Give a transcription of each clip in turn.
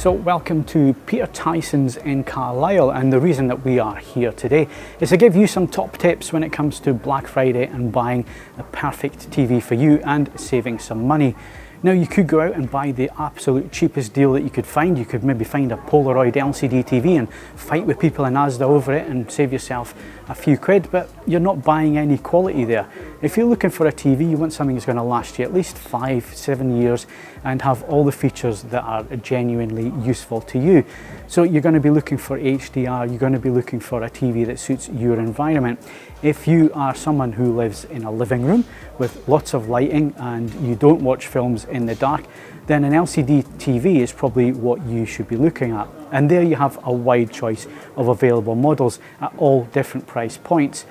So welcome to Peter Tyson's in Carlisle, and the reason that we are here today is to give you some top tips when it comes to Black Friday and buying the perfect TV for you and saving some money. Now, you could go out and buy the absolute cheapest deal that you could find. You could maybe find a Polaroid LCD TV and fight with people in Asda over it and save yourself a few quid, but you're not buying any quality there. If you're looking for a TV, you want something that's going to last you at least 5-7 years and have all the features that are genuinely useful to you. So you're going to be looking for HDR, you're going to be looking for a TV that suits your environment. If you are someone who lives in a living room with lots of lighting and you don't watch films in the dark, then an LCD TV is probably what you should be looking at. And there you have a wide choice of available models at all different price points.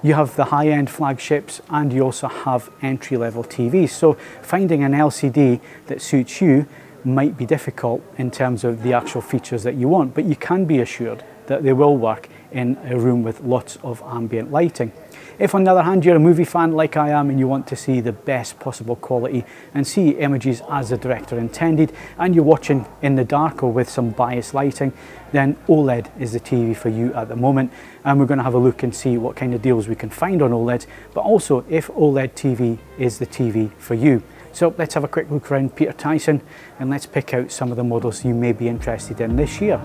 You have the high-end flagships and you also have entry-level TVs. So finding an LCD that suits you might be difficult in terms of the actual features that you want, but you can be assured that they will work in a room with lots of ambient lighting. If on the other hand you're a movie fan like I am and you want to see the best possible quality and see images as the director intended, and you're watching in the dark or with some biased lighting, then OLED is the TV for you at the moment. And we're going to have a look and see what kind of deals we can find on OLEDs, but also if OLED TV is the TV for you. So let's have a quick look around Peter Tyson and let's pick out some of the models you may be interested in this year.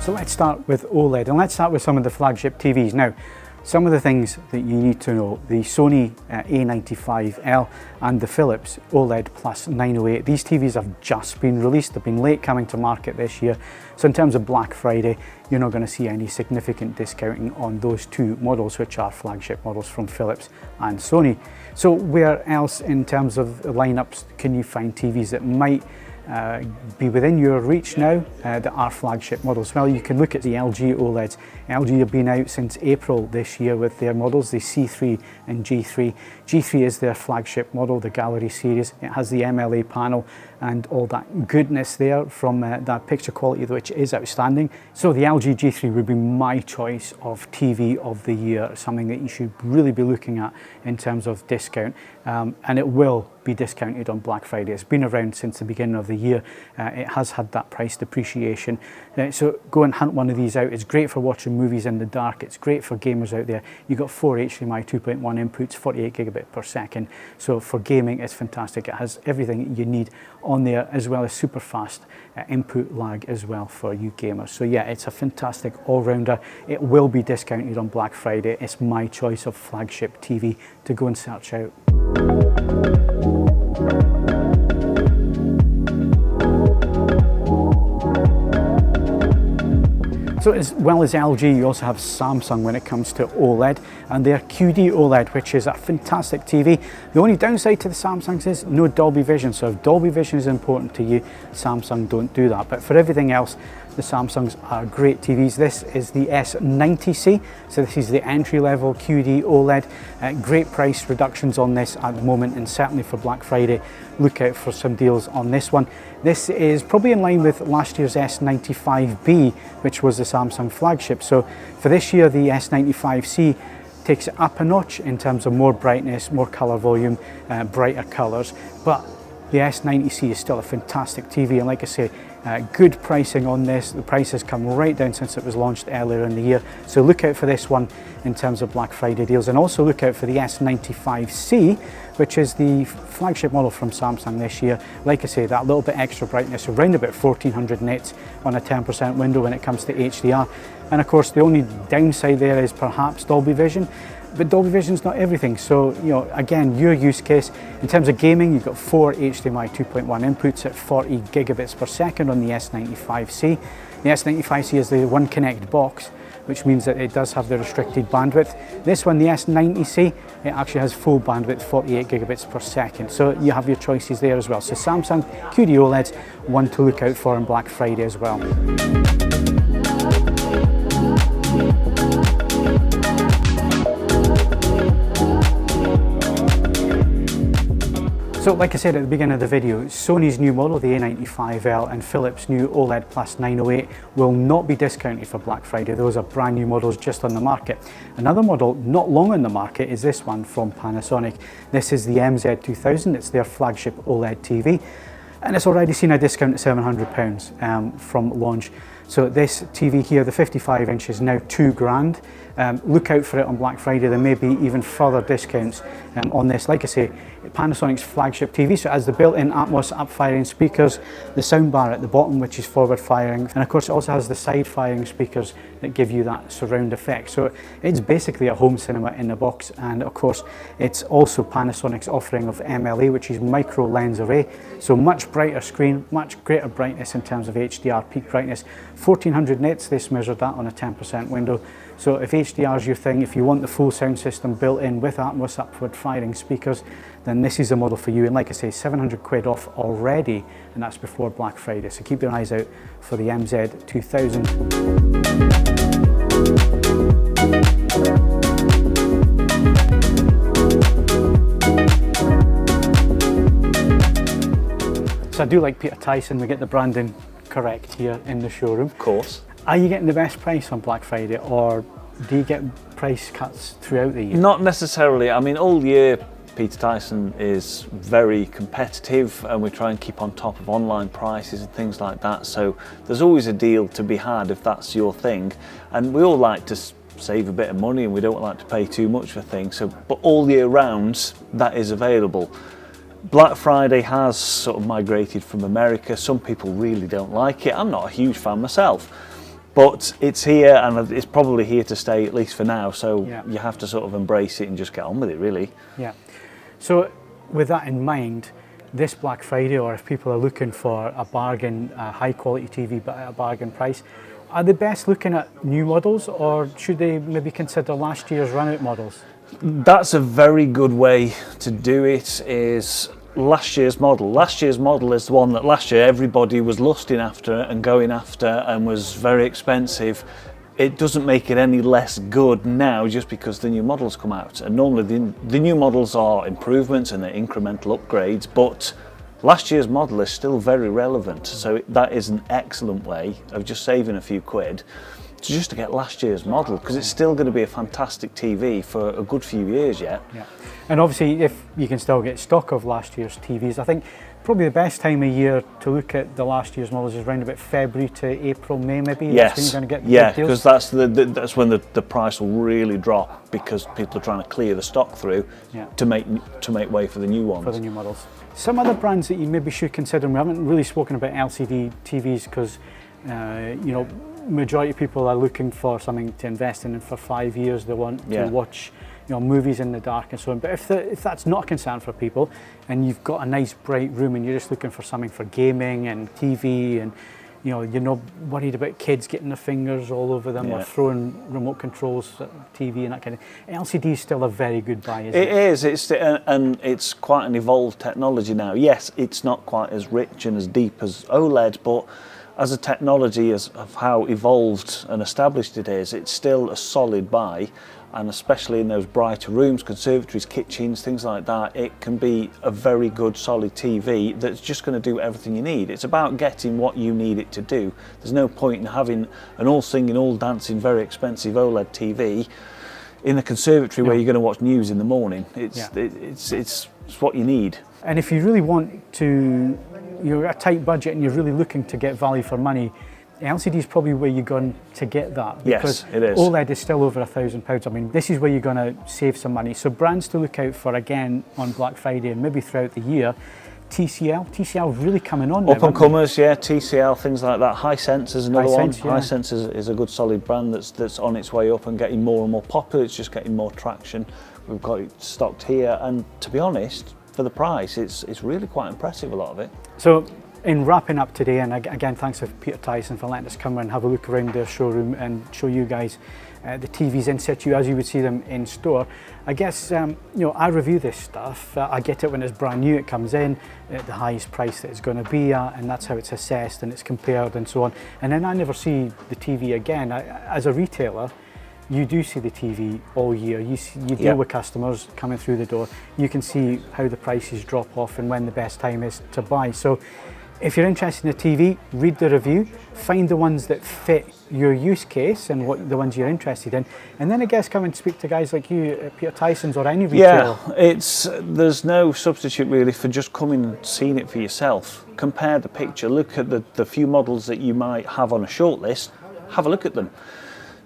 So let's start with OLED, and let's start with some of the flagship TVs. Now, some of the things that you need to know: the Sony A95L and the Philips OLED Plus 908. These TVs have just been released. They've been late coming to market this year. So in terms of Black Friday, you're not going to see any significant discounting on those two models, which are flagship models from Philips and Sony. So where else in terms of lineups can you find TVs that might be within your reach now that are flagship models? Well, you can look at the LG OLEDs. LG have been out since April this year with their models, the C3 and G3. G3 is their flagship model, the Gallery series. It has the MLA panel and all that goodness there from that picture quality, which is outstanding. So the LG G3 would be my choice of TV of the year, something that you should really be looking at in terms of discount, and it will be discounted on Black Friday. It's been around since the beginning of the year. It has had that price depreciation. So go and hunt one of these out. It's great for watching movies in the dark. It's great for gamers out there. You've got 4 HDMI 2.1 inputs, 48 gigabit per second. So for gaming, it's fantastic. It has everything you need on there, as well as super fast input lag as well for you gamers. So yeah, it's a fantastic all-rounder. It will be discounted on Black Friday. It's my choice of flagship TV to go and search out. So as well as LG, you also have Samsung when it comes to OLED, and their QD OLED, which is a fantastic TV. The only downside to the Samsungs is no Dolby Vision. So if Dolby Vision is important to you, Samsung don't do that. But for everything else, the Samsungs are great TVs. This is the S90C, so this is the entry-level QD OLED. Great price reductions on this at the moment, and certainly for Black Friday, look out for some deals on this one. This is probably in line with last year's S95B, which was the Samsung flagship. So for this year, the S95C takes it up a notch in terms of more brightness, more color volume, brighter colors, but the S90C is still a fantastic TV, and like I say, good pricing on this. The price has come right down since it was launched earlier in the year. So look out for this one in terms of Black Friday deals, and also look out for the S95C, which is the flagship model from Samsung this year. Like I say, that little bit extra brightness, around about 1400 nits on a 10% window when it comes to HDR. And of course, the only downside there is perhaps Dolby Vision. But Dolby Vision's not everything. So, you know, again, your use case in terms of gaming, you've got 4 HDMI 2.1 inputs at 40 gigabits per second on the S95C. The S95C is the One Connect box, which means that it does have the restricted bandwidth. This one, the S90C, it actually has full bandwidth, 48 gigabits per second. So you have your choices there as well. So Samsung QD OLEDs, one to look out for on Black Friday as well. So like I said at the beginning of the video, Sony's new model, the A95L, and Philips' new OLED Plus 908 will not be discounted for Black Friday. Those are brand new models just on the market. Another model not long on the market is this one from Panasonic. This is the MZ2000, it's their flagship OLED TV, and it's already seen a discount at £700 from launch. So this TV here, the 55 inch, is now £2,000. Look out for it on Black Friday. There may be even further discounts on this. Like I say, Panasonic's flagship TV, so it has the built-in Atmos up-firing speakers, the soundbar at the bottom, which is forward firing, and of course it also has the side firing speakers that give you that surround effect. So it's basically a home cinema in the box, and of course it's also Panasonic's offering of MLA, which is micro lens array, so much brighter screen, much greater brightness in terms of HDR peak brightness. 1400 nits, this measured that on a 10% window. So if HDR is your thing, if you want the full sound system built in with Atmos upward firing speakers, then this is the model for you. And like I say, 700 quid off already, and that's before Black Friday. So keep your eyes out for the MZ2000. So I do like Peter Tyson, we get the branding correct here in the showroom. Of course. Are you getting the best price on Black Friday, or do you get price cuts throughout the year? Not necessarily. I mean, all year Peter Tyson is very competitive, and we try and keep on top of online prices and things like that. So there's always a deal to be had if that's your thing. And we all like to save a bit of money, and we don't like to pay too much for things. So, but all year round, that is available. Black Friday has sort of migrated from America. Some people really don't like it. I'm not a huge fan myself. But it's here, and it's probably here to stay, at least for now, so yeah, you have to sort of embrace it and just get on with it, really. Yeah. So with that in mind, this Black Friday, or if people are looking for a bargain, a high quality TV but at a bargain price, are they best looking at new models, or should they maybe consider last year's run-out models? That's a very good way to do it, is last year's model. Last year's model is the one that last year everybody was lusting after and going after and was very expensive. It doesn't make it any less good now just because the new models come out. And normally the new models are improvements and they're incremental upgrades, but last year's model is still very relevant. So that is an excellent way of just saving a few quid just to get last year's model, because it's still going to be a fantastic TV for a good few years yet. Yeah. And obviously if you can still get stock of last year's TVs, I think probably the best time of year to look at the last year's models is around about February to April, May maybe. Yes, that's when you're going to get yeah, good deals. because that's when the price will really drop, because people are trying to clear the stock through, yeah, to make way for the new ones. For the new models. Some other brands that you maybe should consider, and we haven't really spoken about LCD TVs because you know, majority of people are looking for something to invest in, and for 5 years they want to watch, you know, movies in the dark and so on. But if that's not a concern for people, and you've got a nice bright room and you're just looking for something for gaming and TV, and you know, you're not worried about kids getting their fingers all over them, or throwing remote controls at TV and that kind of thing, LCD is still a very good buy, isn't it? It is, and it's quite an evolved technology now. Yes, it's not quite as rich and as deep as OLED, but as a technology, as of how evolved and established it is, it's still a solid buy, and especially in those brighter rooms, conservatories, kitchens, things like that, it can be a very good solid TV that's just going to do everything you need. It's about getting what you need it to do. There's no point in having an all singing, all dancing, very expensive OLED TV in the conservatory where you're going to watch news in the morning. It's what you need. And if you really want to, you're a tight budget and you're really looking to get value for money, LCD is probably where you're going to get that, because yes, it is. OLED is still over £1,000. I mean, this is where you're going to save some money. So brands to look out for again on Black Friday and maybe throughout the year. TCL really coming on now. Up and comers, yeah, TCL, things like that. Hisense is another one. Hisense is a good solid brand that's on its way up and getting more and more popular. It's just getting more traction. We've got it stocked here, and to be honest, for the price, it's really quite impressive, a lot of it. So in wrapping up today, and again, thanks to Peter Tyson for letting us come and have a look around their showroom and show you guys the TVs in situ as you would see them in store. I guess, you know, I review this stuff. I get it when it's brand new, it comes in at the highest price that it's going to be at, and that's how it's assessed and it's compared and so on. And then I never see the TV again. As a retailer, you do see the TV all year. You deal with customers coming through the door. You can see how the prices drop off and when the best time is to buy. So if you're interested in a TV, read the review, find the ones that fit your use case and what the ones you're interested in, and then I guess come and speak to guys like you at Peter Tyson's or any retailer. Yeah, there's no substitute really for just coming and seeing it for yourself. Compare the picture, look at the few models that you might have on a short list, have a look at them.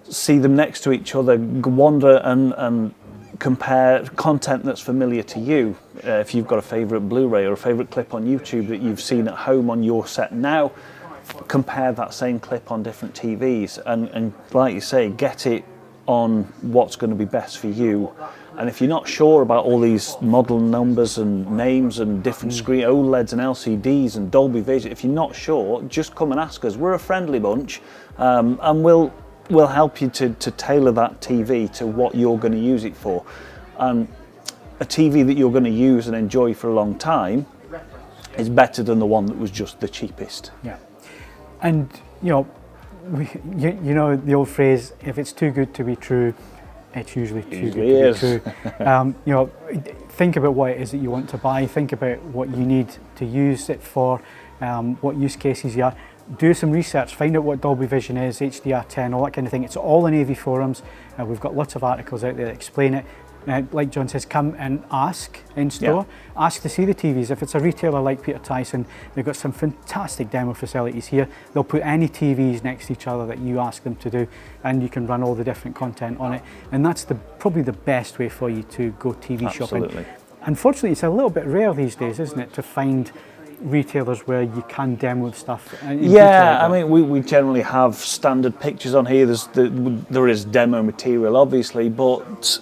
See them next to each other, wander and compare content that's familiar to you. If you've got a favourite Blu-ray or a favourite clip on YouTube that you've seen at home on your set now, compare that same clip on different TVs and like you say, get it on what's going to be best for you. And if you're not sure about all these model numbers and names and different screen OLEDs and LCDs and Dolby Vision, if you're not sure, just come and ask us. We're a friendly bunch, and we'll help you to tailor that TV to what you're going to use it for. And a TV that you're going to use and enjoy for a long time is better than the one that was just the cheapest. Yeah, and you know, you know the old phrase, if it's too good to be true, it's usually too good to be true. You know, think about what it is that you want to buy, think about what you need to use it for, what use cases you are. Do some research, find out what Dolby Vision is, HDR10, all that kind of thing. It's all in AV forums. We've got lots of articles out there that explain it. Like John says, come and ask in store. Yeah. Ask to see the TVs. If it's a retailer like Peter Tyson, they've got some fantastic demo facilities here. They'll put any TVs next to each other that you ask them to do, and you can run all the different content on it. And that's probably the best way for you to go TV shopping. Unfortunately, it's a little bit rare these days, isn't it, to find retailers where you can demo stuff. Yeah, I mean, we generally have standard pictures on here. There is demo material, obviously, but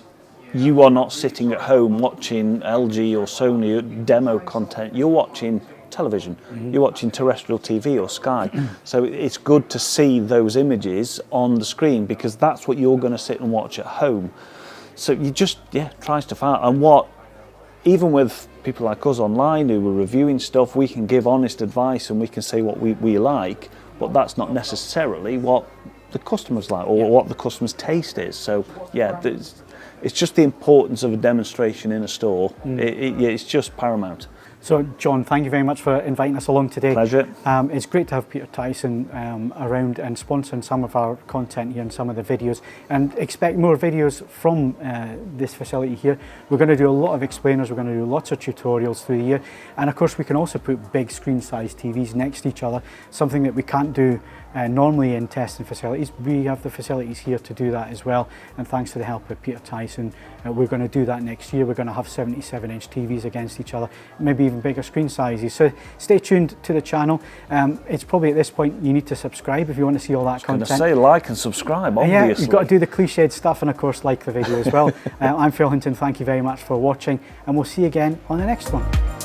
you are not sitting at home watching LG or Sony demo content. You're watching television. You're watching terrestrial TV or Sky. So it's good to see those images on the screen because that's what you're going to sit and watch at home. So you just, tries to find out. And even with people like us online who are reviewing stuff, we can give honest advice and we can say what we like, but that's not necessarily what the customers like or what the customer's taste is. So it's just the importance of a demonstration in a store. It's just paramount. So John, thank you very much for inviting us along today. Pleasure. It's great to have Peter Tyson around and sponsoring some of our content here and some of the videos, and expect more videos from this facility here. We're going to do a lot of explainers, we're going to do lots of tutorials through the year, and of course we can also put big screen size TVs next to each other, something that we can't do normally in testing facilities. We have the facilities here to do that as well, and thanks to the help of Peter Tyson, we're going to do that next year. We're going to have 77-inch TVs against each other, maybe even bigger screen sizes. So stay tuned to the channel. It's probably at this point you need to subscribe if you want to see all that content. I was going to say like and subscribe, obviously. Yeah, you've got to do the cliched stuff and of course like the video as well. I'm Phil Hinton, thank you very much for watching, and we'll see you again on the next one.